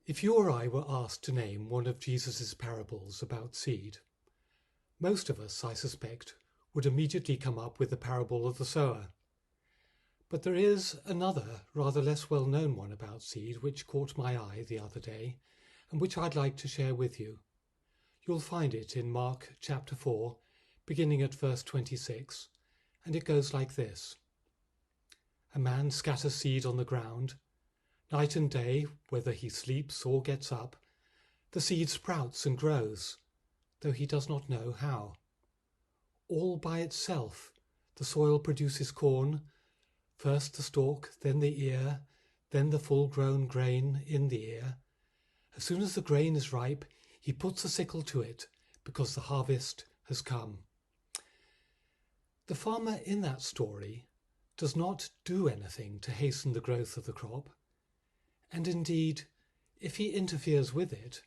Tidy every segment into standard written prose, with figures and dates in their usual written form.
If you or I were asked to name one of Jesus' parables about seed, most of us, I suspect, would immediately come up with the parable of the sower. But there is another, rather less well-known one about seed which caught my eye the other day and which I'd like to share with you. You'll find it in Mark chapter 4, beginning at verse 26, and it goes like this. A man scatters seed on the ground. Night and day, whether he sleeps or gets up, the seed sprouts and grows, though he does not know how. All by itself, the soil produces corn, first the stalk, then the ear, then the full-grown grain in the ear. As soon as the grain is ripe, he puts a sickle to it, because the harvest has come. The farmer in that story does not do anything to hasten the growth of the crop, and indeed, if he interferes with it,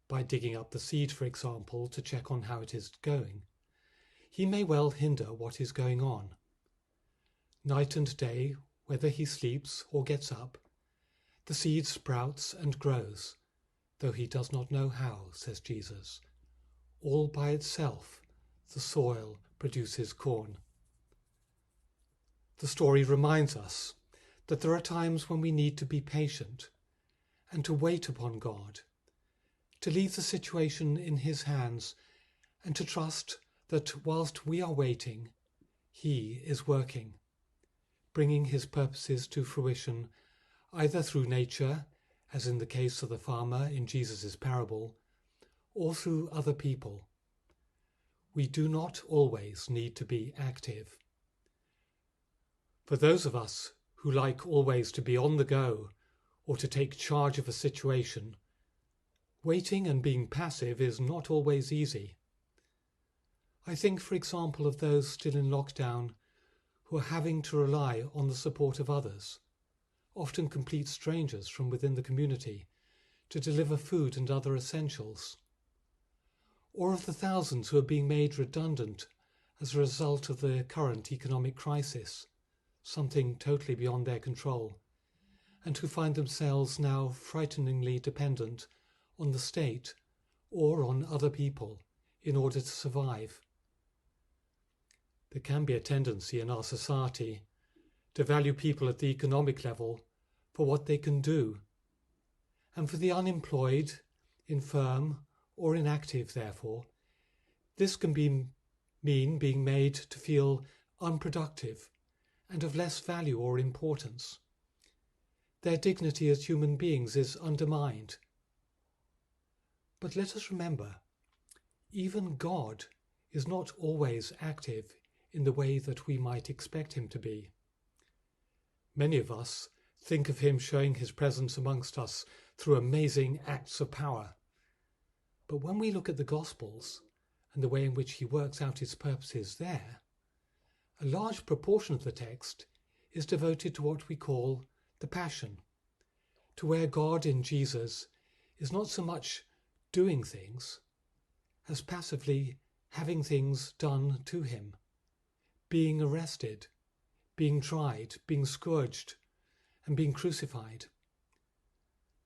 by digging up the seed, for example, to check on how it is going, he may well hinder what is going on. Night and day, whether he sleeps or gets up, the seed sprouts and grows, though he does not know how, says Jesus. All by itself, the soil produces corn. The story reminds us that there are times when we need to be patient and to wait upon God, to leave the situation in His hands and to trust that whilst we are waiting, He is working, bringing His purposes to fruition either through nature, as in the case of the farmer in Jesus' parable, or through other people. We do not always need to be active. For those of us who like always to be on the go or to take charge of a situation, waiting and being passive is not always easy. I think, for example, of those still in lockdown who are having to rely on the support of others, often complete strangers from within the community, to deliver food and other essentials. Or of the thousands who are being made redundant as a result of the current economic crisis, something totally beyond their control, and who find themselves now frighteningly dependent on the state or on other people in order to survive. There can be a tendency in our society to value people at the economic level for what they can do, and for the unemployed, infirm, or inactive, therefore, this can mean being made to feel unproductive and of less value or importance. Their dignity as human beings is undermined. But let us remember, even God is not always active in the way that we might expect Him to be. Many of us think of Him showing His presence amongst us through amazing acts of power. But when we look at the Gospels and the way in which He works out His purposes there, a large proportion of the text is devoted to what we call the Passion, to where God in Jesus is not so much doing things as passively having things done to Him, being arrested, being tried, being scourged, and being crucified.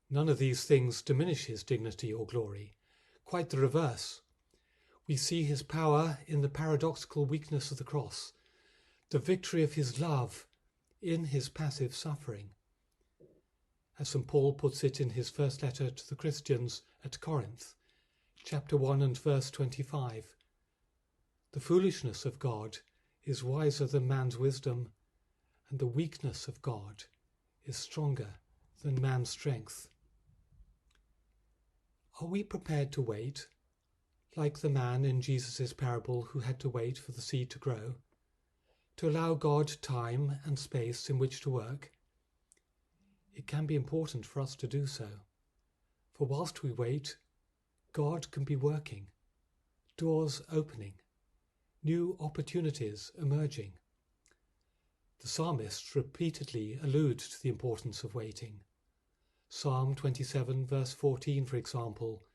None of these things diminish His dignity or glory. Quite the reverse. We see His power in the paradoxical weakness of the cross, the victory of His love in His passive suffering. As St. Paul puts it in his first letter to the Christians at Corinth, chapter 1 and verse 25, the foolishness of God is wiser than man's wisdom, and the weakness of God is stronger than man's strength. Are we prepared to wait, like the man in Jesus' parable who had to wait for the seed to grow, to allow God time and space in which to work? It can be important for us to do so, for whilst we wait, God can be working, doors opening, new opportunities emerging. The psalmists repeatedly allude to the importance of waiting. Psalm 27 verse 14, for example,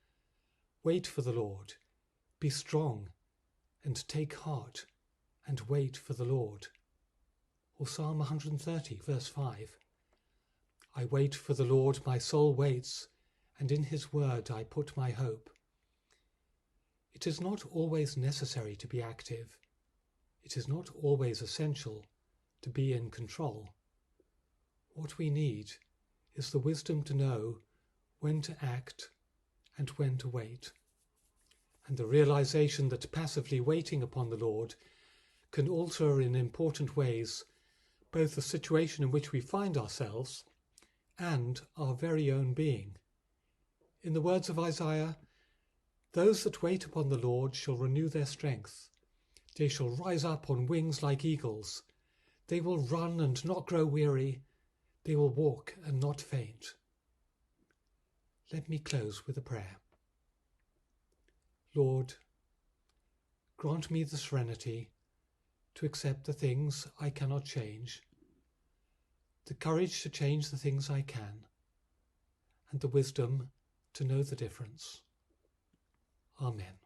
"Wait for the Lord, be strong, and take heart, and wait for the Lord." Or Psalm 130 verse 5, "I wait for the Lord, my soul waits, and in his word I put my hope. It is not always necessary to be active. It is not always essential to be in control. What we need is the wisdom to know when to act and when to wait, and the realization that passively waiting upon the Lord can alter in important ways both the situation in which we find ourselves and our very own being. In the words of Isaiah, "Those that wait upon the Lord shall renew their strength. They shall rise up on wings like eagles. They will run and not grow weary. They will walk and not faint." Let me close with a prayer. Lord, grant me the serenity to accept the things I cannot change, the courage to change the things I can, and the wisdom to know the difference. Amen.